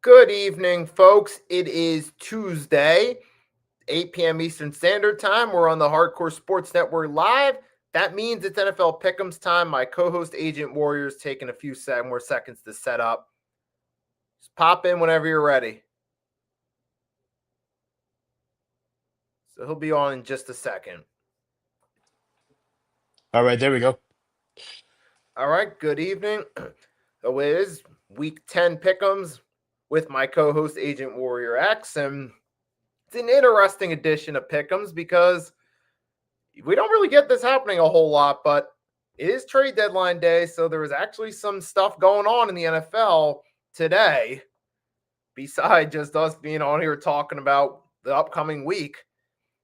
Good evening, folks. It is Tuesday, 8 p.m. Eastern Standard Time. We're on the Hardcore Sports Network live. That means it's NFL Pick'ems time. My co-host Agent Warrior's taking a few more seconds to set up. Just pop in whenever you're ready. So he'll be on in just a second. All right, there we go. All right, good evening. So it is week 10 Pick'ems with my co-host Agent Warrior X, and it's an interesting edition of Pick'ems because we don't really get this happening a whole lot, but it is trade deadline day, so there was actually some stuff going on in the NFL today, besides just us being on here talking about the upcoming week.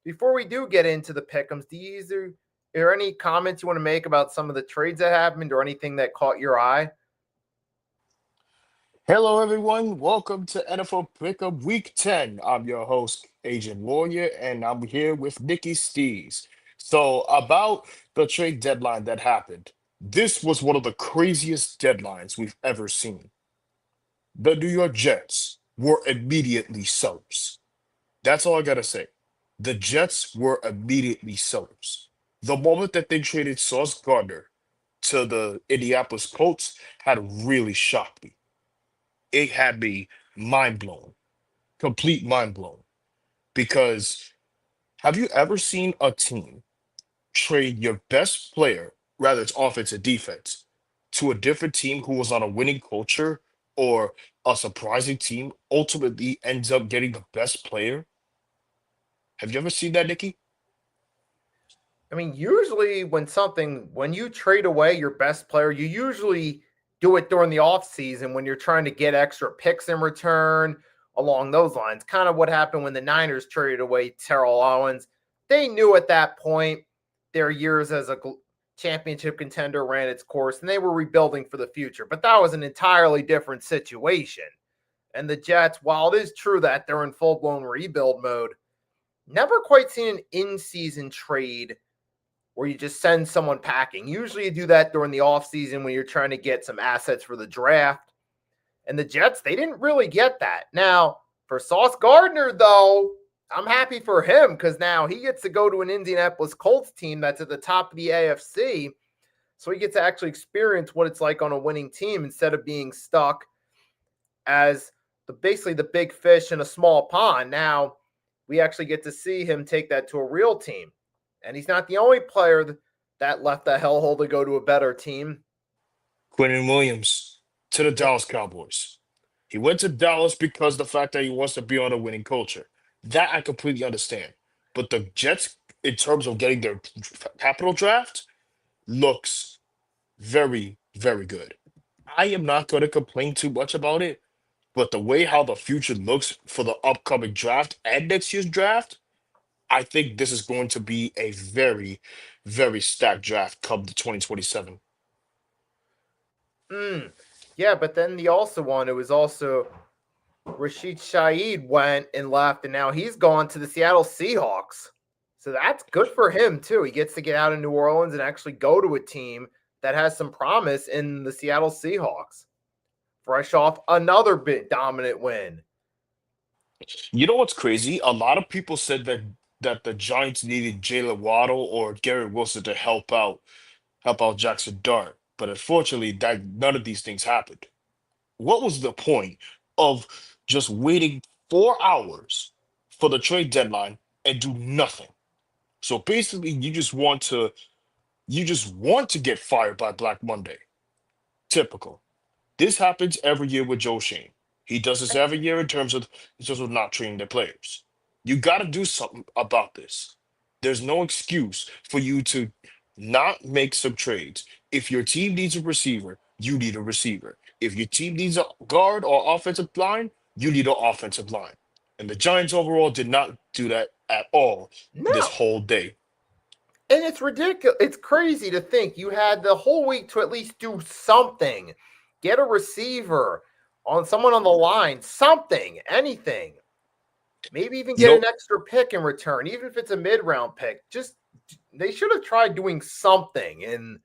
Before we do get into the pick'ems, are there any comments you want to make about some of the trades that happened or anything that caught your eye? Hello, everyone. Welcome to NFL Pickup Week 10. I'm your host, Agent Warrior, and I'm here with Nikki Stees. So, about the trade deadline that happened, this was one of the craziest deadlines we've ever seen. The New York Jets were immediately sellers. That's all I got to say. The Jets were immediately sellers. The moment that they traded Sauce Gardner to the Indianapolis Colts had really shocked me. It had me mind blown, complete mind blown. Because have you ever seen a team trade your best player, rather it's offense and defense, to a different team who was on a winning culture or a surprising team ultimately ends up getting the best player? Have you ever seen that, Nikki? I mean, usually when you trade away your best player, you usually do it during the offseason when you're trying to get extra picks in return along those lines. Kind of what happened when the Niners traded away Terrell Owens. They knew at that point their years as a championship contender ran its course and they were rebuilding for the future. But that was an entirely different situation. And the Jets, while it is true that they're in full blown rebuild mode, never quite seen an in season trade where you just send someone packing. Usually you do that during the offseason when you're trying to get some assets for the draft. And the Jets, they didn't really get that. Now, for Sauce Gardner, though, I'm happy for him because now he gets to go to an Indianapolis Colts team that's at the top of the AFC. So he gets to actually experience what it's like on a winning team instead of being stuck as basically the big fish in a small pond. Now we actually get to see him take that to a real team. And he's not the only player that left the hellhole to go to a better team. Quentin Williams to the Dallas Cowboys. He went to Dallas because the fact that he wants to be on a winning culture. That I completely understand. But the Jets, in terms of getting their capital draft, looks very, very good. I am not going to complain too much about it, but the way how the future looks for the upcoming draft and next year's draft, I think this is going to be a very, very stacked draft come to 2027. Mm. Yeah, but then the also one, it was also Rashid Shaheed went and left, and now he's gone to the Seattle Seahawks. So that's good for him, too. He gets to get out of New Orleans and actually go to a team that has some promise in the Seattle Seahawks, fresh off another bit dominant win. You know what's crazy? A lot of people said that the Giants needed Jalen Waddle or Garrett Wilson to help out Jackson Dart, but unfortunately, that none of these things happened. What was the point of just waiting 4 hours for the trade deadline and do nothing? So basically, you just want to get fired by Black Monday. Typical. This happens every year with Joe Shane. He does this every year in terms of not treating their players. You got to do something about this. There's no excuse for you to not make some trades. If your team needs a receiver, you need a receiver. If your team needs a guard or offensive line, you need an offensive line. And the Giants overall did not do that at all this No. whole day. And it's ridiculous. It's crazy to think you had the whole week to at least do something. Get a receiver on someone on the line, something, anything. Maybe even You get an know, extra pick in return, even if it's a mid-round pick. Just they should have tried doing something. And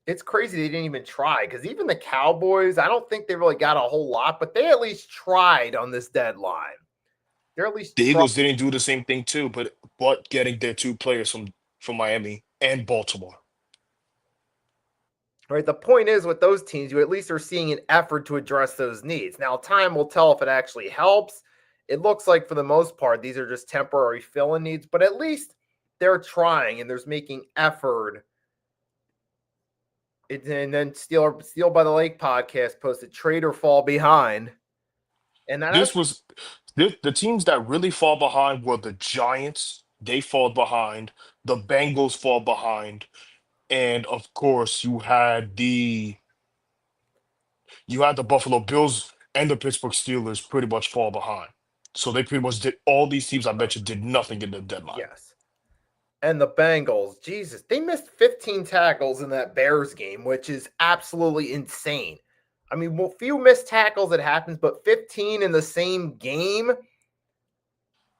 It's crazy they didn't even try because even the Cowboys, I don't think they really got a whole lot, but they at least tried on this deadline. They're at least The trying. Eagles didn't do the same thing too, but getting their two players from Miami and Baltimore. Right. The point is with those teams, you at least are seeing an effort to address those needs. Now, time will tell if it actually helps. It looks like for the most part, these are just temporary fill-in needs, but at least they're trying and there's making effort. And then Steel by the Lake podcast posted trade or fall behind. And This that's was the teams that really fall behind were the Giants. They fall behind. The Bengals fall behind, and of course you had the Buffalo Bills and the Pittsburgh Steelers pretty much fall behind. So they pretty much did all these teams I mentioned did nothing in the deadline. yes. And the Bengals, Jesus, they missed 15 tackles in that Bears game, which is absolutely insane. I mean, well, few missed tackles it happens, but 15 in the same game.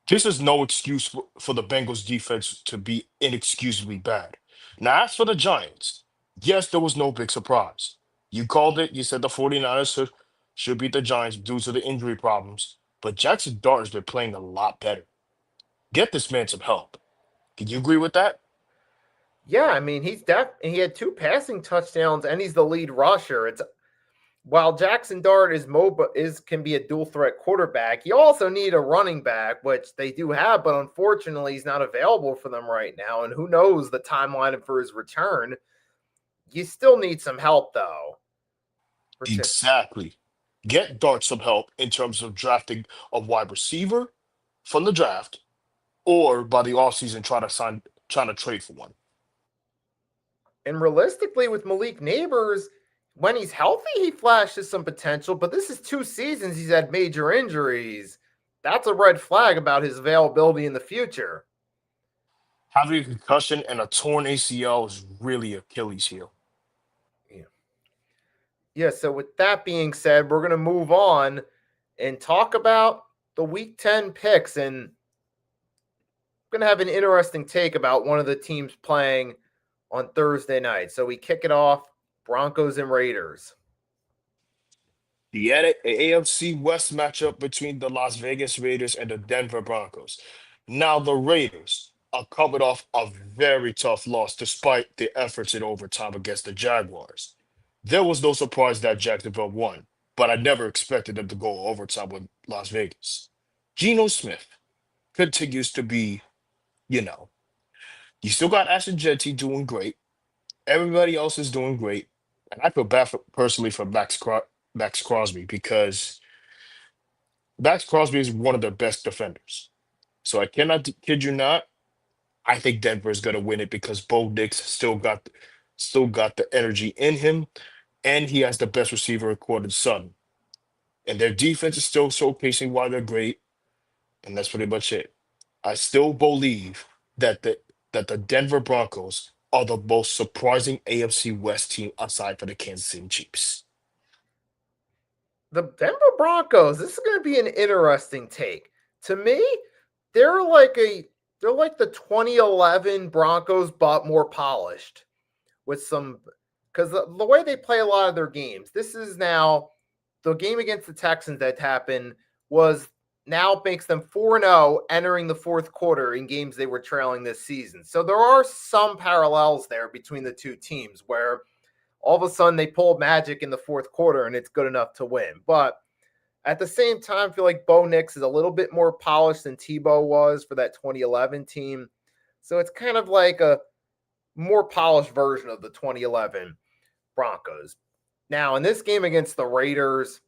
This is no excuse for the Bengals defense to be inexcusably bad. Now, as for the Giants, yes, there was no big surprise. You called it. You said the 49ers should beat the Giants due to the injury problems. But Jackson Dart has been playing a lot better. Get this man some help. Can you agree with that? Yeah, I mean, he had two passing touchdowns and he's the lead rusher. It's while Jackson Dart is mobile can be a dual threat quarterback, you also need a running back, which they do have, but unfortunately he's not available for them right now. And who knows the timeline for his return. You still need some help though. Exactly. Get Dart some help in terms of drafting a wide receiver from the draft or by the offseason trying to trade for one. And realistically, with Malik Neighbors, when he's healthy, he flashes some potential, but this is 2 seasons he's had major injuries. That's a red flag about his availability in the future. Having a concussion and a torn ACL is really Achilles heel. Yeah. Yeah, so with that being said, we're going to move on and talk about the week 10 picks. And I'm going to have an interesting take about one of the teams playing on Thursday night. So we kick it off Broncos and Raiders. The AFC West matchup between the Las Vegas Raiders and the Denver Broncos. Now, the Raiders are coming off a very tough loss despite their efforts in overtime against the Jaguars. There was no surprise that Jacksonville won, but I never expected them to go overtime with Las Vegas. Geno Smith continues to be, you know, you still got Ashton Jetty doing great. Everybody else is doing great. And I feel bad personally for Max Crosby because Max Crosby is one of their best defenders. So I cannot kid you not. I think Denver is going to win it because Bo Nix still got the energy in him, and he has the best receiver recorded Sutton. And their defense is still showcasing why they're great, and that's pretty much it. I still believe that the Denver Broncos are the most surprising AFC West team aside from the Kansas City Chiefs. The Denver Broncos, this is going to be an interesting take. To me, they're like the 2011 Broncos but more polished with some because the way they play a lot of their games. This is now the game against the Texans that happened was now makes them 4-0 entering the fourth quarter in games they were trailing this season. So there are some parallels there between the two teams where all of a sudden they pull magic in the fourth quarter and it's good enough to win. But at the same time, I feel like Bo Nix is a little bit more polished than Tebow was for that 2011 team. So it's kind of like a more polished version of the 2011 Broncos. Now, in this game against the Raiders,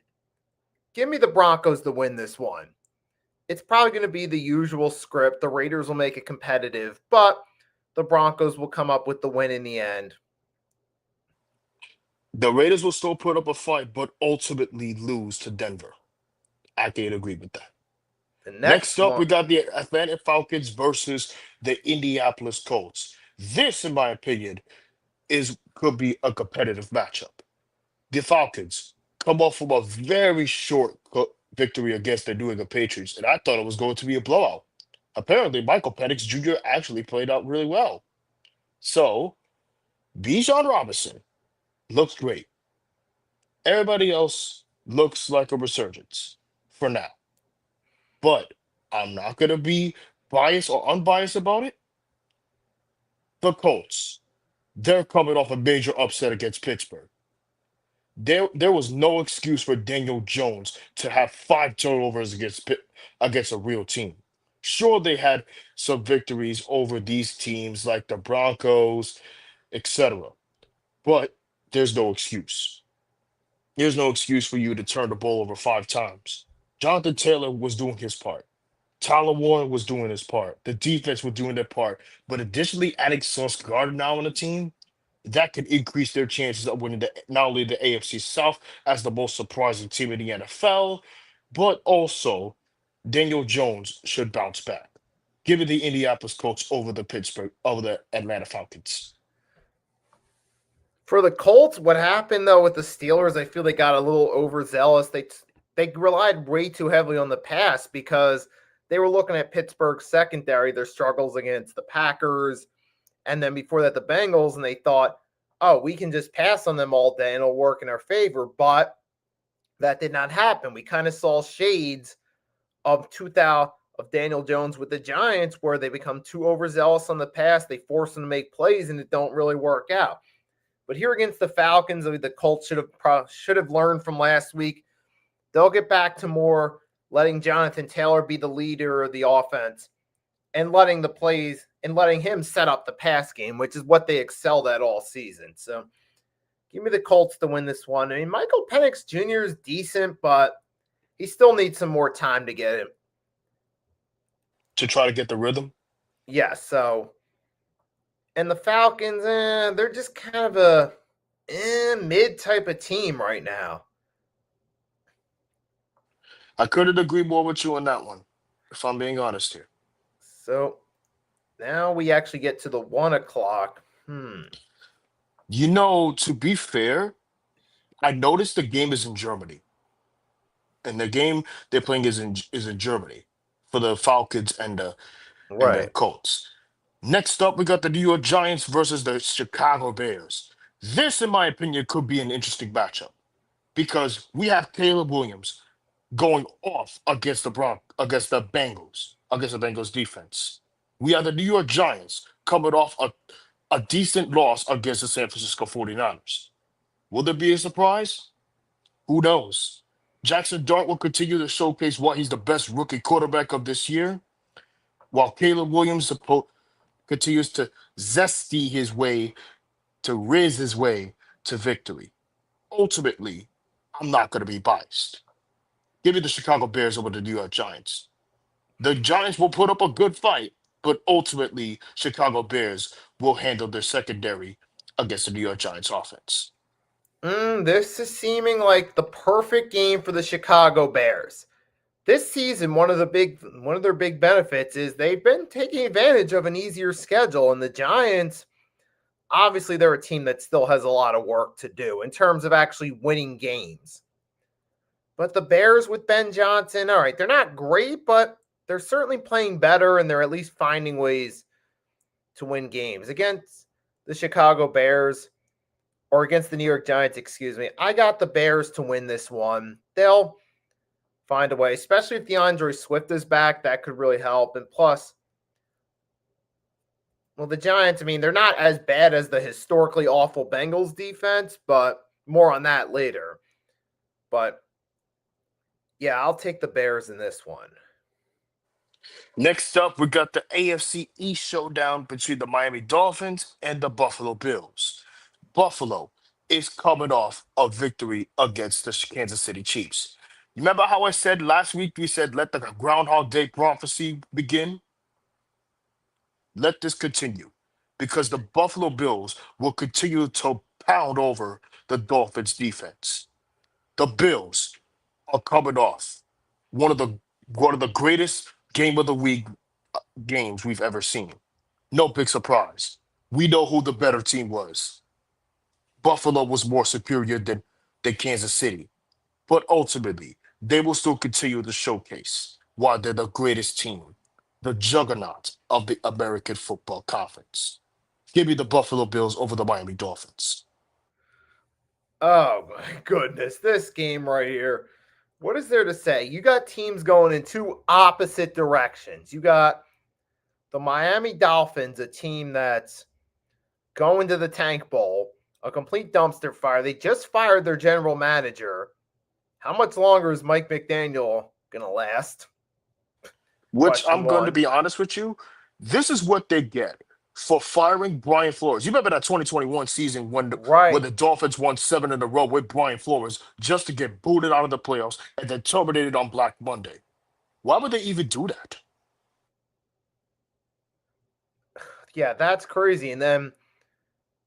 give me the Broncos to win this one. It's probably going to be the usual script. The Raiders will make it competitive, but the Broncos will come up with the win in the end. The Raiders will still put up a fight, but ultimately lose to Denver. I can agree with that. The Next next up, one, we got the Atlanta Falcons versus the Indianapolis Colts. This, in my opinion, is could be a competitive matchup. The Falcons come off from a very short victory against the New England Patriots, and I thought it was going to be a blowout. Apparently, Michael Penix Jr. actually played out really well. So, Bijan Robinson looks great. Everybody else looks like a resurgence for now. But I'm not going to be biased or unbiased about it. The Colts, they're coming off a major upset against Pittsburgh. There was no excuse for Daniel Jones to have 5 turnovers against a real team. Sure, they had some victories over these teams like the Broncos, etc. But there's no excuse. There's no excuse for you to turn the ball over 5 times. Jonathan Taylor was doing his part. Tyler Warren was doing his part. The defense was doing their part. But additionally, adding Sauce Gardner now on the team, that could increase their chances of winning not only the AFC South as the most surprising team in the NFL, but also Daniel Jones should bounce back. Give it the Indianapolis Colts over the Atlanta Falcons. For the Colts, what happened though with the Steelers, I feel they got a little overzealous. They relied way too heavily on the pass because they were looking at Pittsburgh's secondary, their struggles against the Packers, and then before that the Bengals, and they thought, oh, we can just pass on them all day and it'll work in our favor. But that did not happen. We kind of saw shades of 2000 of Daniel Jones with the Giants where they become too overzealous on the pass. They force them to make plays and it don't really work out. But here against the Falcons, the Colts should have learned from last week. They'll get back to more letting Jonathan Taylor be the leader of the offense and letting the plays and letting him set up the pass game, which is what they excelled at all season. So give me the Colts to win this one. I mean, Michael Penix Jr. is decent, but he still needs some more time to get him. To try to get the rhythm? Yeah, so. And the Falcons, they're just kind of a mid type of team right now. I couldn't agree more with you on that one, if I'm being honest here. So now we actually get to the 1 o'clock. You know, to be fair, I noticed the game is in Germany. And the game they're playing is in Germany for the Falcons and the Right. Colts. Next up, we got the New York Giants versus the Chicago Bears. This, in my opinion, could be an interesting matchup because we have Caleb Williams going off against the Bengals defense. We have the New York Giants coming off a decent loss against the San Francisco 49ers. Will there be a surprise? Who knows? Jackson Dart will continue to showcase why he's the best rookie quarterback of this year, while Caleb Williams continues to riz his way to victory. Ultimately, I'm not going to be biased. Give me the Chicago Bears over the New York Giants. The Giants will put up a good fight, but ultimately, Chicago Bears will handle their secondary against the New York Giants offense. This is seeming like the perfect game for the Chicago Bears. This season, one of their big benefits is they've been taking advantage of an easier schedule, and the Giants, obviously, they're a team that still has a lot of work to do in terms of actually winning games. But the Bears with Ben Johnson, all right, they're not great, but they're certainly playing better, and they're at least finding ways to win games against the Chicago Bears or against the New York Giants, excuse me. I got the Bears to win this one. They'll find a way, especially if DeAndre Swift is back. That could really help. And plus, well, the Giants, I mean, they're not as bad as the historically awful Bengals defense, but more on that later. But yeah, I'll take the Bears in this one. Next up, we got the AFC East showdown between the Miami Dolphins and the Buffalo Bills. Buffalo is coming off a victory against the Kansas City Chiefs. Remember how I said last week, we said, let the Groundhog Day prophecy begin? Let this continue because the Buffalo Bills will continue to pound over the Dolphins defense. The Bills are coming off one of the one of the greatest game of the week games we've ever seen. No big surprise. We know who the better team was. Buffalo was more superior than Kansas City. But ultimately, they will still continue to showcase why they're the greatest team, the juggernaut of the American Football Conference. Give me the Buffalo Bills over the Miami Dolphins. Oh my goodness, this game right here. What is there to say? You got teams going in two opposite directions. You got the Miami Dolphins, a team that's going to the Tank Bowl, a complete dumpster fire. They just fired their general manager. How much longer is Mike McDaniel going to last? Which Question I'm going to one. be honest with you, this is what they get for firing Brian Flores. You remember that 2021 season when Right. the Dolphins won 7 in a row with Brian Flores just to get booted out of the playoffs and then terminated on Black Monday. Why would they even do that? Yeah, that's crazy. And then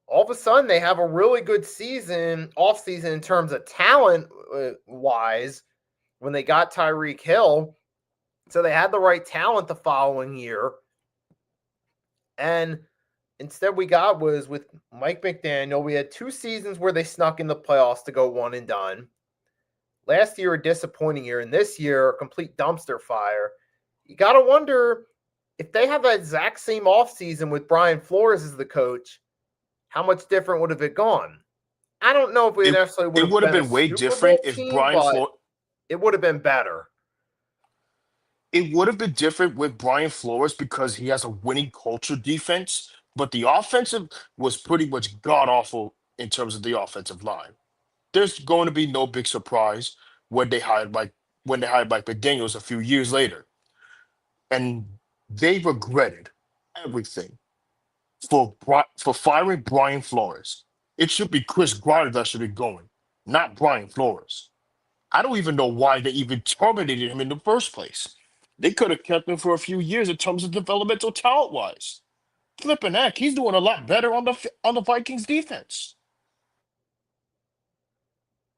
all of a sudden they have a really good season, off season in terms of talent wise when they got Tyreek Hill. So they had the right talent the following year. And instead we got was with Mike McDaniel, we had 2 seasons where they snuck in the playoffs to go one and done. Last year, a disappointing year, and this year, a complete dumpster fire. You got to wonder if they have that exact same offseason with Brian Flores as the coach, how much different would have it gone? I don't know if we It necessarily would it have would have been a been way Super Bowl different if team, Brian but Flores. it would have been better. It would have been different with Brian Flores because he has a winning culture defense, but the offensive was pretty much god awful in terms of the offensive line. There's going to be no big surprise when they hired Mike McDaniels a few years later, and they regretted everything for firing Brian Flores. It should be Chris Grider that should be going, not Brian Flores. I don't even know why they even terminated him in the first place. They could have kept him for a few years in terms of developmental talent wise. Flipping heck, he's doing a lot better on the Vikings defense.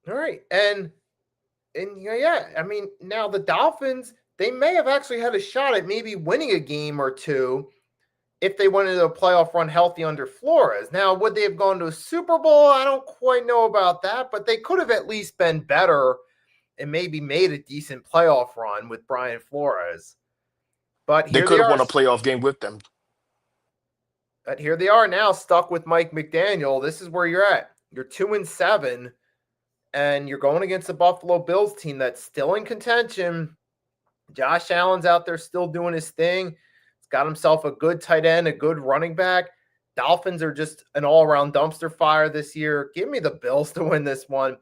All right. And yeah, I mean, now the Dolphins, they may have actually had a shot at maybe winning a game or two if they went into a playoff run healthy under Flores. Now, would they have gone to a Super Bowl? I don't quite know about that, but they could have at least been better and maybe made a decent playoff run with Brian Flores. But They here they could have are. won a playoff game with them. But here they are now, stuck with Mike McDaniel. This is where you're at. You're 2-7, and you're going against the Buffalo Bills team that's still in contention. Josh Allen's out there still doing his thing. He's got himself a good tight end, a good running back. Dolphins are just an all-around dumpster fire this year. Give me the Bills to win this one.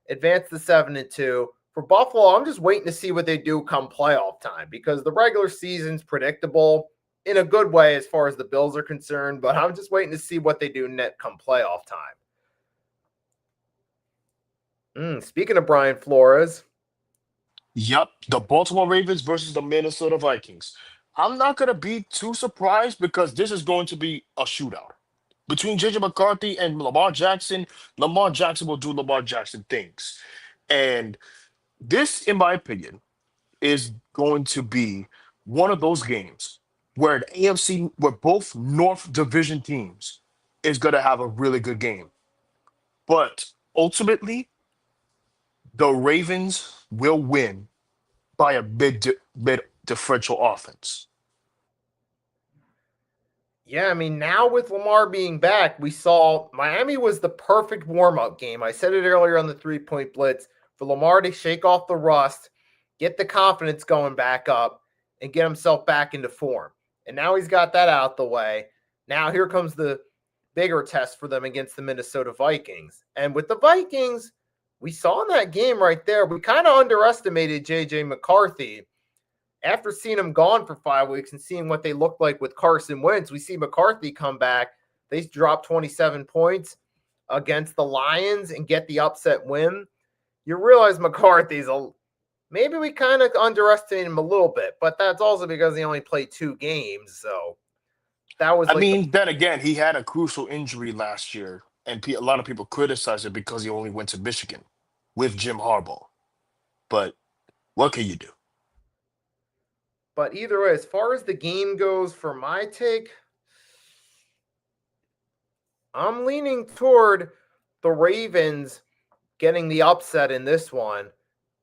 Advance to 7-2. For Buffalo, I'm just waiting to see what they do come playoff time because the regular season's predictable in a good way as far as the Bills are concerned, but I'm just waiting to see what they do net come playoff time. Speaking of Brian Flores, Yep, the Baltimore Ravens versus the Minnesota Vikings. I'm not going to be too surprised because this is going to be a shootout between JJ McCarthy and Lamar Jackson. Lamar Jackson will do Lamar Jackson things. And this, in my opinion, is going to be one of those games where where both North Division teams is going to have a really good game. But ultimately, the Ravens will win by a mid differential offense. yeah, I mean, now with Lamar being back, we saw Miami was the perfect warm-up game. I said it earlier on the three-point blitz for Lamar to shake off the rust, get the confidence going back up, and get himself back into form. And now he's got that out the way. Now here comes the bigger test for them against the Minnesota Vikings. And with the Vikings, we saw in that game right there, we kind of underestimated JJ McCarthy. After seeing him gone for 5 weeks and seeing what they looked like with Carson Wentz, we see McCarthy come back. They drop 27 points against the Lions and get the upset win. You realize maybe we kind of underestimated him a little bit, but that's also because he only played 2 games. So that was I like the mean, then again, he had a crucial injury last year, and a lot of people criticize it because he only went to Michigan with Jim Harbaugh. But what can you do? but either way, as far as the game goes, for my take, I'm leaning toward the Ravens getting the upset in this one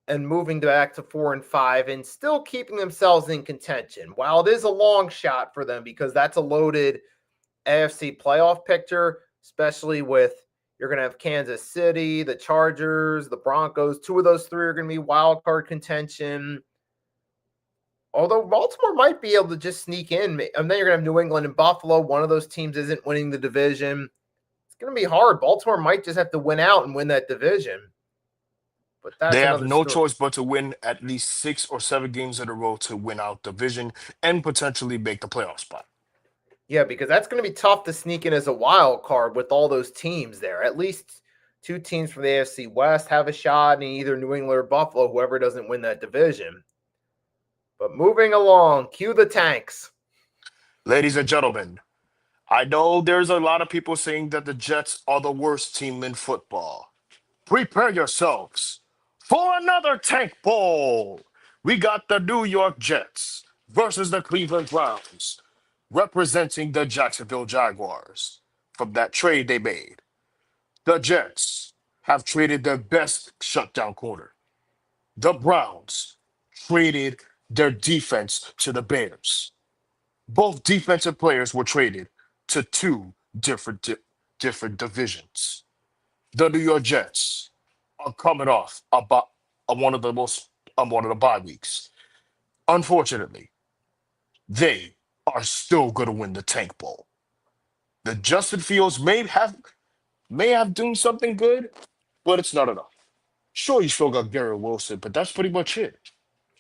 and moving back to 4-5 and still keeping themselves in contention. While it is a long shot for them because that's a loaded AFC playoff picture, especially with You're going to have Kansas City, the Chargers, the Broncos. Two of those three are going to be wild card contention. Although Baltimore might be able to just sneak in. And then you're going to have New England and Buffalo. One of those teams isn't winning the division. It's going to be hard. Baltimore might just have to win out and win that division. But that's They have another no story. choice but to win at least 6 or 7 games in a row to win out division and potentially make the playoff spot. Yeah, because that's going to be tough to sneak in as a wild card with all those teams there. At least 2 teams from the AFC West have a shot in either New England or Buffalo, whoever doesn't win that division. But moving along, cue the tanks. Ladies and gentlemen, I know there's a lot of people saying that the Jets are the worst team in football. Prepare yourselves for another tank bowl. We got the New York Jets versus the Cleveland Browns, representing the Jacksonville Jaguars from that trade they made. The Jets have traded their best shutdown corner. The Browns traded their defense to the Bears. Both defensive players were traded to 2 different divisions. The New York Jets are coming off about one of the bye weeks. Unfortunately, they are still going to win the Tank Bowl. The Justin Fields may have done something good, but it's not enough. Sure, you still got Garrett Wilson, but that's pretty much it.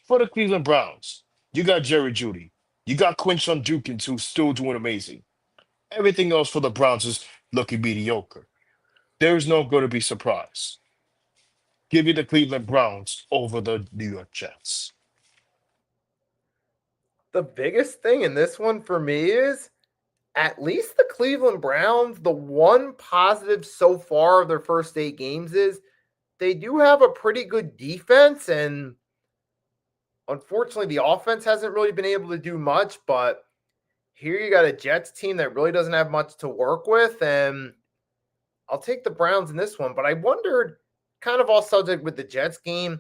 For the Cleveland Browns, you got Jerry Jeudy. You got Quinshon Judkins, who's still doing amazing. Everything else for the Browns is looking mediocre. There's no going to be surprise. Give me the Cleveland Browns over the New York Jets. The biggest thing in this one for me is at least the Cleveland Browns, the one positive so far of their first 8 games is they do have a pretty good defense, and unfortunately the offense hasn't really been able to do much, but here you got a Jets team that really doesn't have much to work with, and I'll take the Browns in this one. But I wondered, kind of all subject with the Jets game,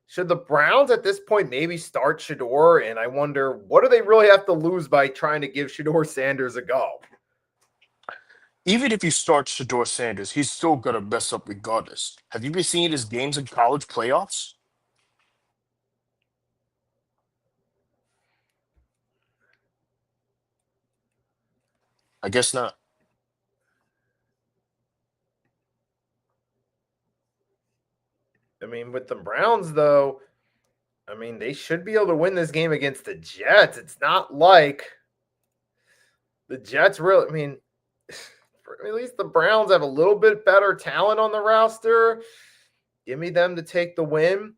should the Browns at this point maybe start Shedeur? And I wonder, what do they really have to lose by trying to give Shedeur Sanders a go? Even if you start Shedeur Sanders, he's still going to mess up regardless. Have you been seeing his games in college playoffs? I guess not. I mean, with the Browns, though, I mean, they should be able to win this game against the Jets. It's not like the Jets really, I mean, at least the Browns have a little bit better talent on the roster. Give me them to take the win,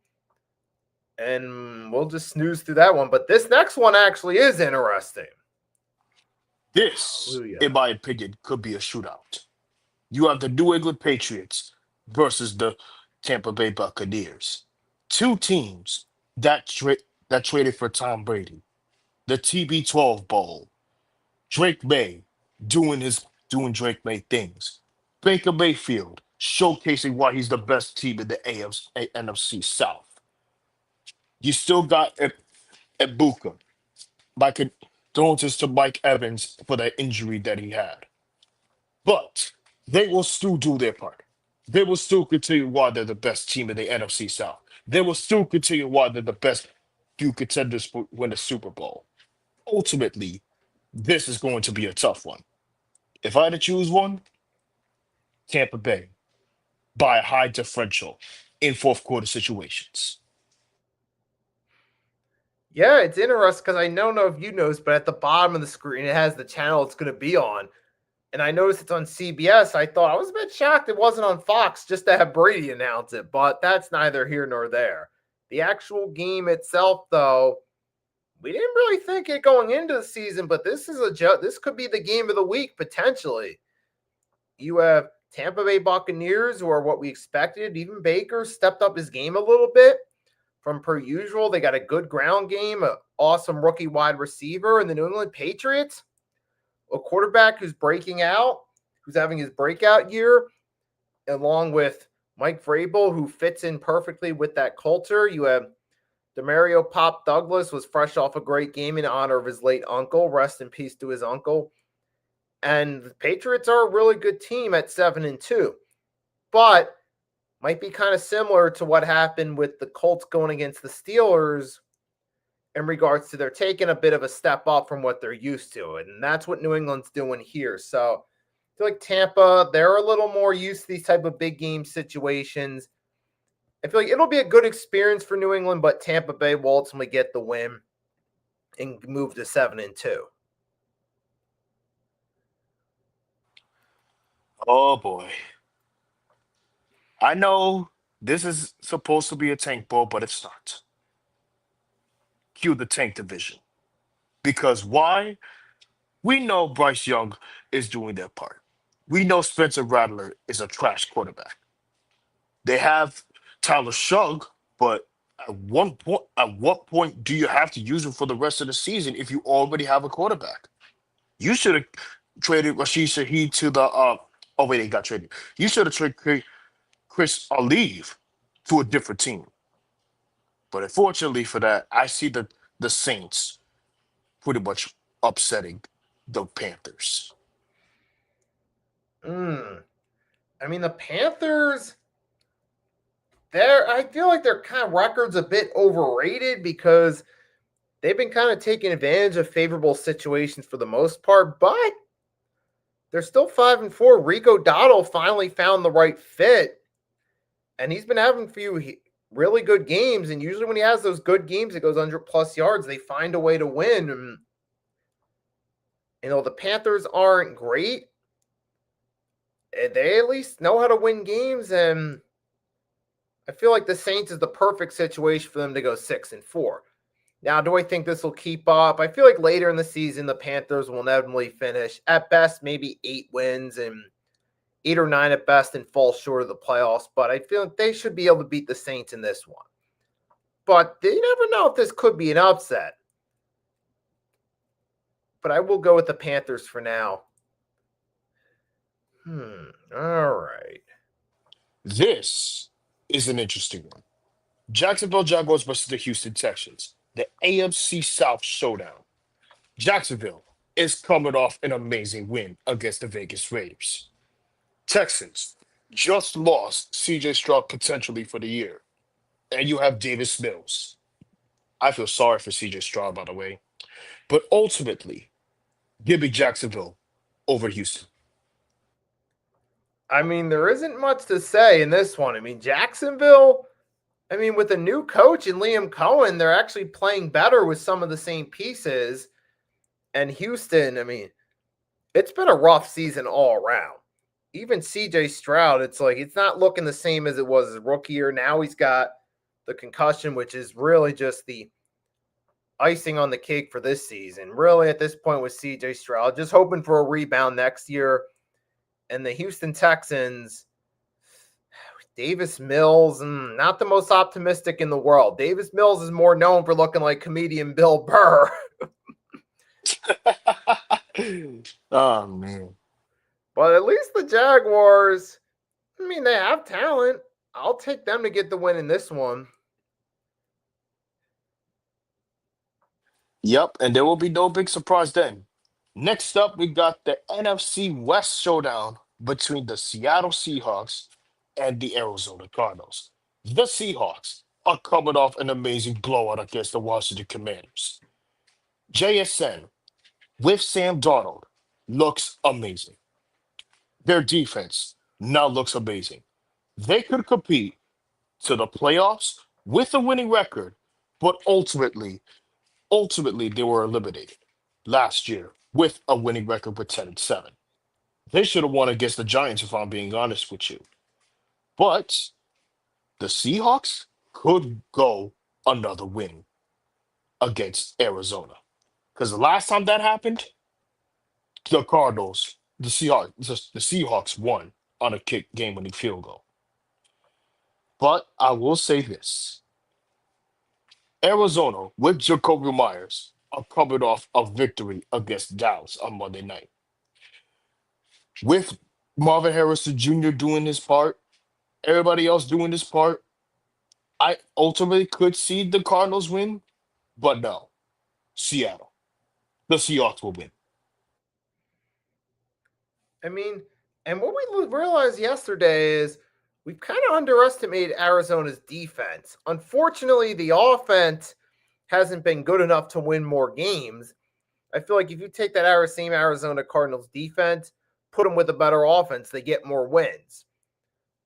and we'll just snooze through that one. But this next one actually is interesting. This, Hallelujah. in my opinion, could be a shootout. You have the New England Patriots versus the Tampa Bay Buccaneers. 2 teams that traded for Tom Brady. The TB12 Bowl. Drake May doing Drake May things. Baker Mayfield showcasing why he's the best team in the NFC South. You still got Ibuka. My condolences to Mike Evans for the injury that he had. But they will still do their part. They will still continue why they're the best team in the NFC South. They will still continue why they're the best few contenders to win the Super Bowl. Ultimately, this is going to be a tough one. If I had to choose one, Tampa Bay by a high differential in fourth quarter situations. Yeah, it's interesting because I don't know if you noticed, but at the bottom of the screen, it has the channel it's going to be on. And I noticed it's on CBS. I thought I was a bit shocked it wasn't on Fox just to have Brady announce it, but that's neither here nor there. The actual game itself, though, we didn't really think it going into the season, but this could be the game of the week potentially. You have Tampa Bay Buccaneers, who are what we expected. Even Baker stepped up his game a little bit from per usual. They got a good ground game, an awesome rookie wide receiver, and the New England Patriots, a quarterback who's breaking out, who's having his breakout year, along with Mike Vrabel, who fits in perfectly with that culture. You have Demario Pop Douglas was fresh off a great game in honor of his late uncle. Rest in peace to his uncle. And the Patriots are a really good team at 7-2. but might be kind of similar to what happened with the Colts going against the Steelers in regards to they're taking a bit of a step up from what they're used to. And that's what New England's doing here. So I feel like Tampa, they're a little more used to these type of big game situations. I feel like it'll be a good experience for New England, but Tampa Bay will ultimately get the win and move to 7-2. Oh boy. I know this is supposed to be a tank ball, but it's not. Cue the tank division. Because why? We know Bryce Young is doing their part. We know Spencer Rattler is a trash quarterback. They have Tyler Shug, but at what point do you have to use him for the rest of the season if you already have a quarterback? You should have traded Rashid Shaheed to the oh wait, he got traded. You should have traded Chris Olive to a different team. But unfortunately for that, I see the Saints pretty much upsetting the Panthers. I mean, the Panthers, I feel like their kind of record's a bit overrated because they've been kind of taking advantage of favorable situations for the most part, but they're still 5-4. Rico Dottle finally found the right fit, and he's been having a few really good games. And usually, when he has those good games, it goes 100+ yards. They find a way to win. And, the Panthers aren't great. They at least know how to win games, and I feel like the Saints is the perfect situation for them to go 6-4. Now, do I think this will keep up? I feel like later in the season, the Panthers will inevitably finish at best maybe 8 wins and 8 or 9 at best and fall short of the playoffs. But I feel like they should be able to beat the Saints in this one. But you never know if this could be an upset. But I will go with the Panthers for now. All right. This is an interesting one. Jacksonville Jaguars versus the Houston Texans, the AFC South showdown. Jacksonville is coming off an amazing win against the Vegas Raiders. Texans just lost CJ Stroud potentially for the year. And you have Davis Mills. I feel sorry for CJ Stroud, by the way. But ultimately, give me Jacksonville over Houston. I mean, there isn't much to say in this one. I mean, Jacksonville, with a new coach and Liam Cohen, they're actually playing better with some of the same pieces. And Houston, it's been a rough season all around. Even CJ Stroud, it's like it's not looking the same as it was his rookie year. Now he's got the concussion, which is really just the icing on the cake for this season. Really, at this point with CJ Stroud, just hoping for a rebound next year. And the Houston Texans, Davis Mills, not the most optimistic in the world. Davis Mills is more known for looking like comedian Bill Burr. Oh, man. But at least the Jaguars, they have talent. I'll take them to get the win in this one. Yep, and there will be no big surprise then. Next up, we got the NFC West showdown between the Seattle Seahawks and the Arizona Cardinals. The Seahawks are coming off an amazing blowout against the Washington Commanders. JSN with Sam Darnold looks amazing. Their defense now looks amazing. They could compete to the playoffs with a winning record, but ultimately they were eliminated last year with a winning record with 10-7. They should have won against the Giants, if I'm being honest with you. But the Seahawks could go another win against Arizona. Because the last time that happened, the Seahawks won on a game-winning field goal. But I will say this. Arizona with Jacoby Myers are coming off a victory against Dallas on Monday night. With Marvin Harrison Jr. doing his part, everybody else doing his part, I ultimately could see the Cardinals win, but no, Seattle. The Seahawks will win. And what we realized yesterday is we've kind of underestimated Arizona's defense. Unfortunately, the offense hasn't been good enough to win more games. I feel like if you take that same Arizona Cardinals defense, put them with a better offense, they get more wins.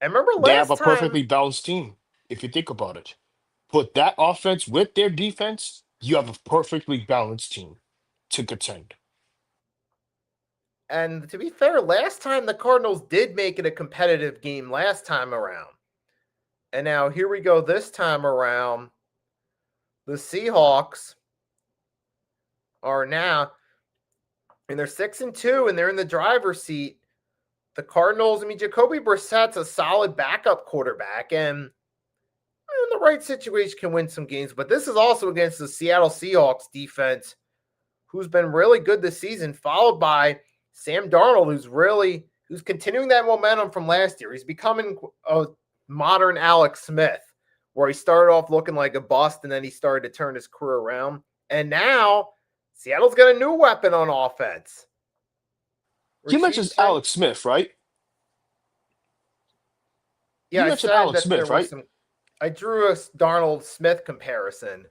And remember They have last a time, perfectly balanced team, if you think about it. Put that offense with their defense, you have a perfectly balanced team to contend. and to be fair, last time the Cardinals did make it a competitive game last time around. And now here we go this time around. The Seahawks are now, and they're 6-2, and they're in the driver's seat. The Cardinals, I mean, Jacoby Brissett's a solid backup quarterback, and in the right situation can win some games. But this is also against the Seattle Seahawks defense, who's been really good this season, followed by Sam Darnold, who's continuing that momentum from last year. He's becoming a modern Alex Smith, where he started off looking like a bust, and then he started to turn his career around. And now Seattle's got a new weapon on offense. You mentioned Rashid Chen. Alex Smith, right? Yeah, You I mentioned said Alex that there Smith, were right? some. I drew a Darnold Smith comparison.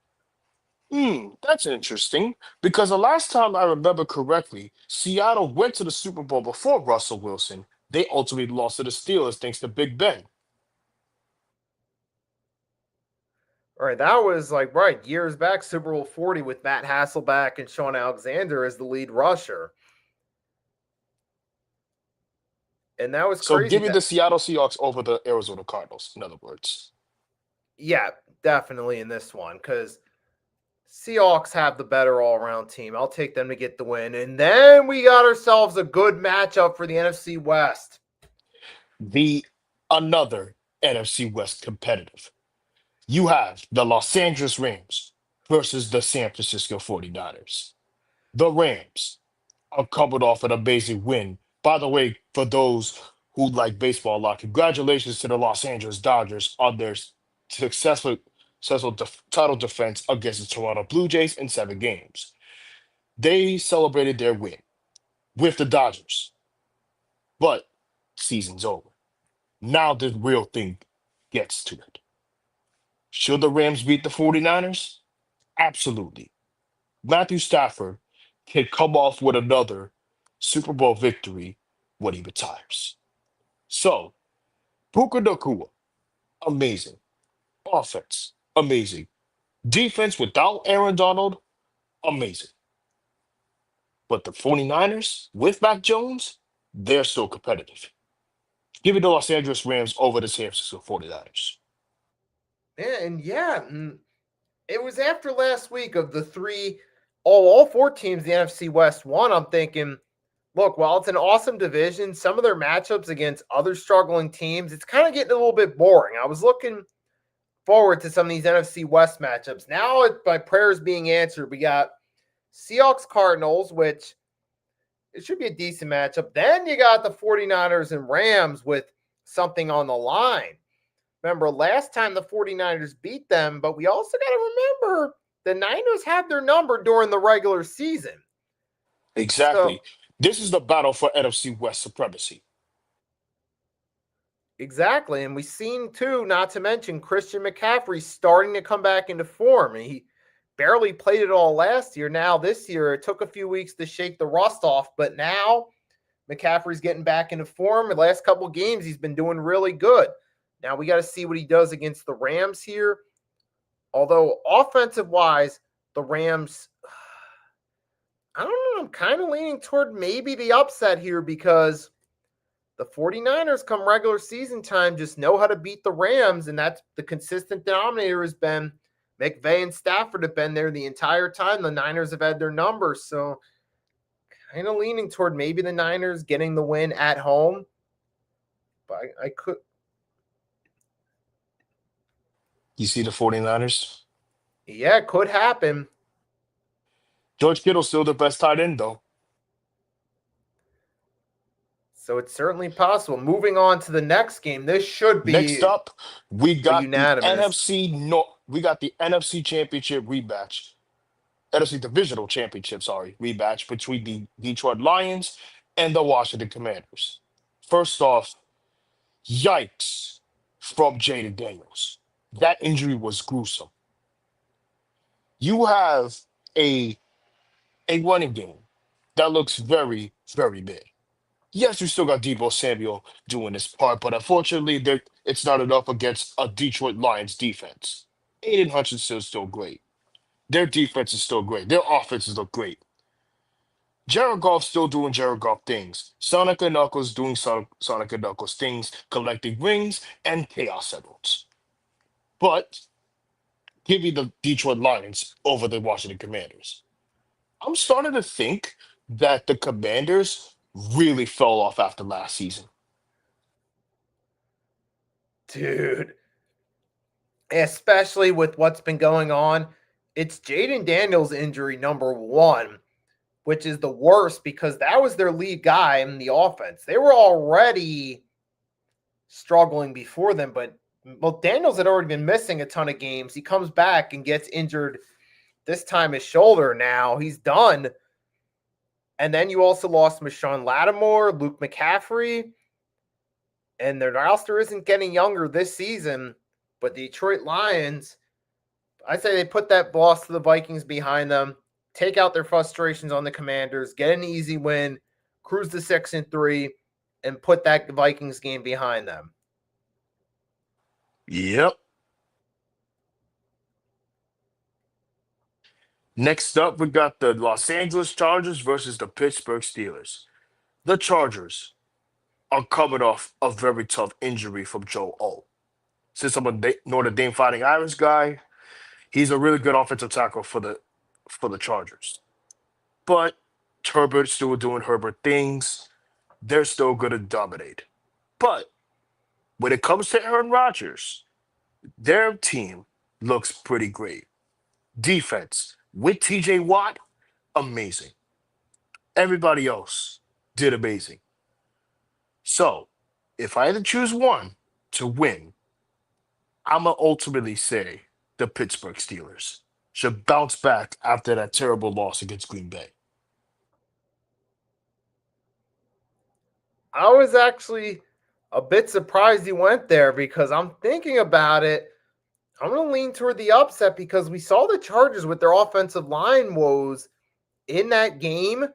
That's interesting because the last time I remember correctly, Seattle went to the Super Bowl before Russell Wilson. They ultimately lost to the Steelers thanks to Big Ben. All right, that was like right years back, Super Bowl 40 with Matt Hasselback and Sean Alexander as the lead rusher, and that was So crazy. give me That the Seattle Seahawks over the Arizona Cardinals, in other words. yeah, definitely in this one because Seahawks have the better all-around team. I'll take them to get the win, and then we got ourselves a good matchup for the NFC West. The another NFC West competitive. You have the Los Angeles Rams versus the San Francisco 49ers. The Rams are coming off an amazing win. By the way, for those who like baseball a lot, congratulations to the Los Angeles Dodgers on their successful, title defense against the Toronto Blue Jays in 7 games. They celebrated their win with the Dodgers, but season's over. Now the real thing gets to it. Should the Rams beat the 49ers? Absolutely. Matthew Stafford can come off with another Super Bowl victory when he retires. So, Puka Nakua, amazing. Offense, amazing. Defense without Aaron Donald, amazing. But the 49ers with Mac Jones, they're still competitive. Give me the Los Angeles Rams over the San Francisco 49ers. And it was after last week of the three, all four teams the NFC West won. I'm thinking, look, while it's an awesome division, some of their matchups against other struggling teams, it's kind of getting a little bit boring. I was looking forward to some of these NFC West matchups. Now, my prayers being answered, we got Seahawks Cardinals, which it should be a decent matchup. Then you got the 49ers and Rams with something on the line. Remember, last time the 49ers beat them, but we also got to remember the Niners had their number during the regular season. So, Exactly. This is the battle for NFC West supremacy. exactly. And we've seen, too, not to mention Christian McCaffrey starting to come back into form. And he barely played it all last year. Now, this year, it took a few weeks to shake the rust off, but now McCaffrey's getting back into form. The last couple of games, he's been doing really good. Now, we got to see what he does against the Rams here. Although, offensive wise, the Rams, I don't know, I'm kind of leaning toward maybe the upset here because the 49ers come regular season time just know how to beat the Rams, and that's the consistent denominator has been McVay and Stafford have been there the entire time. The Niners have had their numbers, so kind of leaning toward maybe the Niners getting the win at home. But I could. You see the 49ers? Yeah, it could happen. George Kittle's still the best tight end, though. So it's certainly possible. Moving on to the next game, this should Next be up, we a got the unanimous. NFC North. We got the NFC Championship rematch. NFC Divisional Championship, sorry, rematch between the Detroit Lions and the Washington Commanders. First off, yikes. from Jaden Daniels. That injury was gruesome. You have a a running game that looks very, very big. Yes, you still got Debo Samuel doing his part, but unfortunately, it's not enough against a Detroit Lions defense. Aiden Hutchinson is still great. Their defense is still great. Their offenses look great. Jared Goff still doing Jared Goff things. Sonic and Knuckles doing Sonic and Knuckles things, collecting rings and Chaos Emeralds. But give me the Detroit Lions over the Washington Commanders. I'm starting to think that the Commanders really fell off after last season. Dude, especially with what's been going on, it's Jaden Daniels' injury number one, which is the worst because that was their lead guy in the offense. They were already struggling before them, but Daniels had already been missing a ton of games. He comes back and gets injured, this time his shoulder now. He's done. And then you also lost Marshawn Lattimore, Luke McCaffrey, and their roster isn't getting younger this season. But Detroit Lions, I say they put that loss to the Vikings behind them, take out their frustrations on the Commanders, get an easy win, cruise to 6-3, and put that Vikings game behind them. Yep. Next up, we got the Los Angeles Chargers versus the Pittsburgh Steelers. The Chargers are coming off a very tough injury from Joe O. Since I'm a Notre Dame Fighting Irish guy, he's a really good offensive tackle for the Chargers. But Herbert's still doing Herbert things. They're still going to dominate. But when it comes to Aaron Rodgers, their team looks pretty great. Defense with TJ Watt, amazing. Everybody else did amazing. So, if I had to choose one to win, I'm going to ultimately say the Pittsburgh Steelers should bounce back after that terrible loss against Green Bay. I was actually a bit surprised he went there because I'm thinking about it. I'm going to lean toward the upset because we saw the Chargers with their offensive line woes in that game.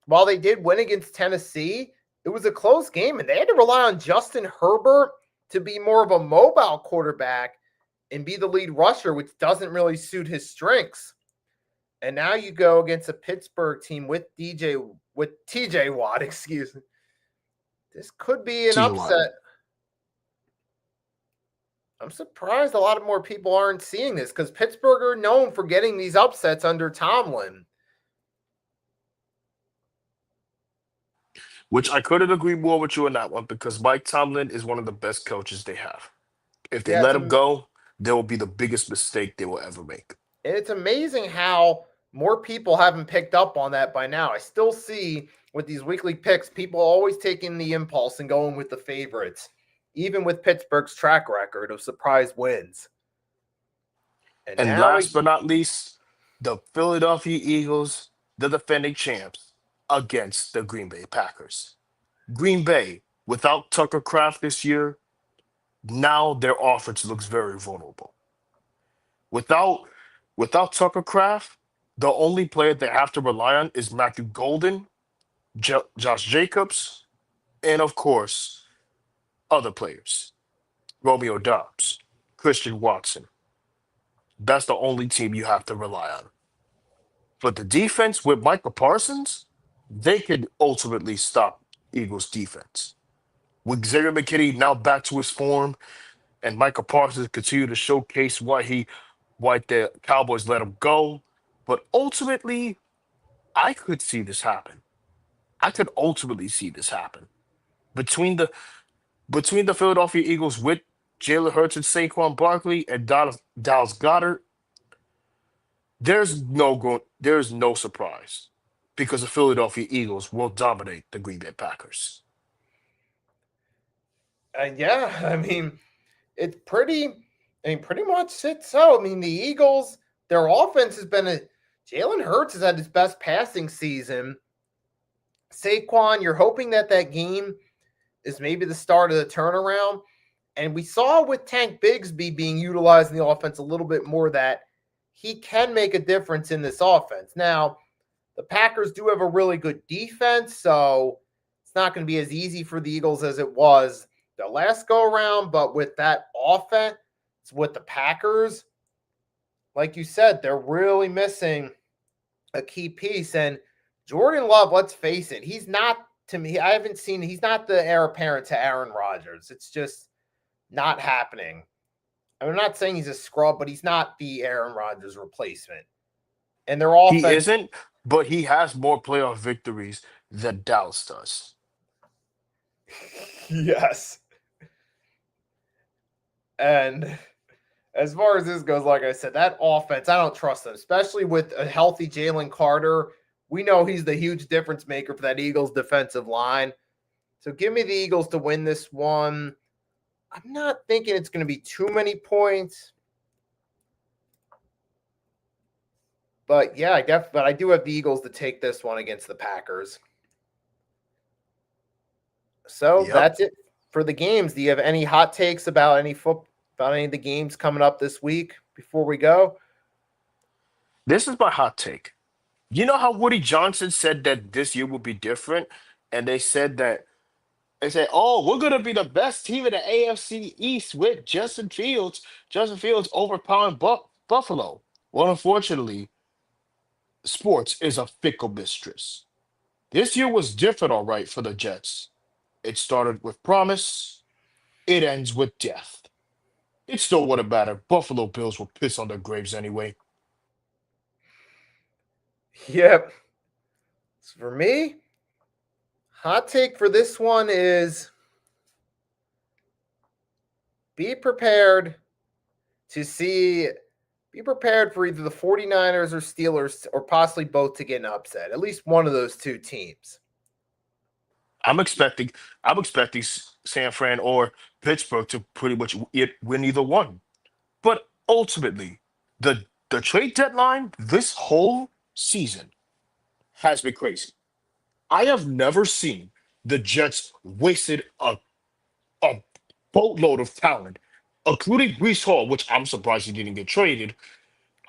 While they did win against Tennessee, it was a close game, and they had to rely on Justin Herbert to be more of a mobile quarterback and be the lead rusher, which doesn't really suit his strengths. And now you go against a Pittsburgh team with TJ Watt, excuse me. This could be an upset. I'm surprised a lot more people aren't seeing this because Pittsburgh are known for getting these upsets under Tomlin. Which I couldn't agree more with you on that one because Mike Tomlin is one of the best coaches they have. If they let him go, there will be the biggest mistake they will ever make. And it's amazing how more people haven't picked up on that by now. I still see with these weekly picks, people always taking the impulse and going with the favorites, even with Pittsburgh's track record of surprise wins. And last but not least, the Philadelphia Eagles, the defending champs, against the Green Bay Packers. Green Bay, without Tucker Kraft this year, now their offense looks very vulnerable. Without Tucker Kraft, the only player they have to rely on is Matthew Golden, Josh Jacobs, and of course, other players. Romeo Doubs, Christian Watson. That's the only team you have to rely on. But the defense with Michael Parsons, they could ultimately stop Eagles' defense. With Xavier McKinney now back to his form, and Michael Parsons continue to showcase why the Cowboys let him go. But ultimately, I could see this happen. I could ultimately see this happen. Between the Philadelphia Eagles with Jalen Hurts and Saquon Barkley and Dallas Goedert, there's no surprise because the Philadelphia Eagles will dominate the Green Bay Packers. Yeah, I mean, it's pretty much it. So, I mean, the Eagles, their offense has been Jalen Hurts has had his best passing season. Saquon, you're hoping that game is maybe the start of the turnaround. And we saw with Tank Bigsby being utilized in the offense a little bit more that he can make a difference in this offense. Now, the Packers do have a really good defense, so it's not going to be as easy for the Eagles as it was the last go around. But with that offense, with the Packers, like you said, they're really missing a key piece. And Jordan Love, let's face it, he's not, to me, he's not the heir apparent to Aaron Rodgers. It's just not happening. I'm not saying he's a scrub, but he's not the Aaron Rodgers replacement. And their offense. He isn't, but he has more playoff victories than Dallas does. Yes. And as far as this goes, like I said, that offense, I don't trust them, especially with a healthy Jalen Carter. We know he's the huge difference maker for that Eagles defensive line. So give me the Eagles to win this one. I'm not thinking it's going to be too many points. But yeah, I do have the Eagles to take this one against the Packers. So That's it for the games. Do you have any hot takes about any of the games coming up this week before we go? This is my hot take. You know how Woody Johnson said that this year will be different? And they said, oh, we're going to be the best team in the AFC East with Justin Fields. Justin Fields overpowering Buffalo. Well, unfortunately, sports is a fickle mistress. This year was different, all right, for the Jets. It started with promise. It ends with death. It still wouldn't matter. Buffalo Bills will piss on their graves anyway. Yep. So for me, hot take for this one is be prepared for either the 49ers or Steelers or possibly both to get an upset. At least one of those two teams. I'm expecting San Fran or Pittsburgh to pretty much win either one. But ultimately, the trade deadline this whole season has been crazy. I have never seen the Jets wasted a boatload of talent, including Breece Hall, which I'm surprised he didn't get traded.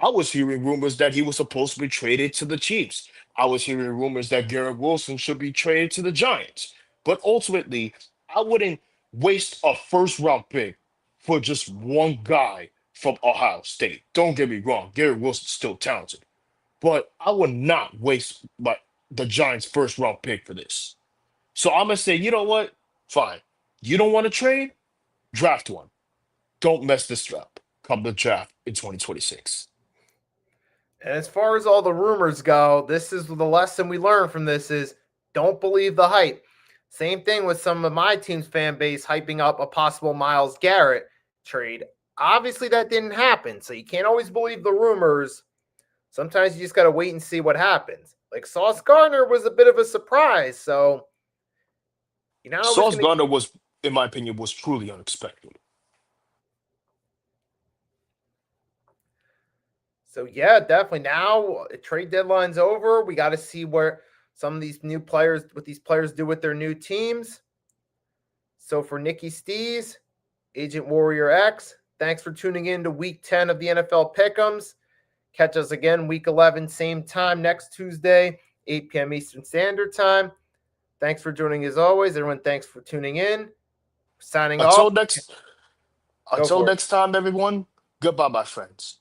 I was hearing rumors that he was supposed to be traded to the Chiefs. I was hearing rumors that Garrett Wilson should be traded to the Giants. But ultimately, I wouldn't waste a first-round pick for just one guy from Ohio State. Don't get me wrong, Garrett Wilson's still talented. But I would not waste the Giants' first-round pick for this. So I'm going to say, you know what? Fine. You don't want to trade? Draft one. Don't mess this up come the draft in 2026. And as far as all the rumors go, this is the lesson we learned from this is don't believe the hype. Same thing with some of my team's fan base hyping up a possible Myles Garrett trade. Obviously, that didn't happen, so you can't always believe the rumors. Sometimes you just got to wait and see what happens. Like Sauce Gardner was a bit of a surprise, so Sauce Gardner was, in my opinion, was truly unexpected. So, yeah, definitely. Now, trade deadline's over. We got to see where some of these players do with their new teams. So, for Nikki Stees, Agent Warrior X, thanks for tuning in to Week 10 of the NFL Pick'ems. Catch us again Week 11, same time next Tuesday, 8 p.m. Eastern Standard Time. Thanks for joining as always. Everyone, thanks for tuning in. Signing off. Until next time, everyone, goodbye, my friends.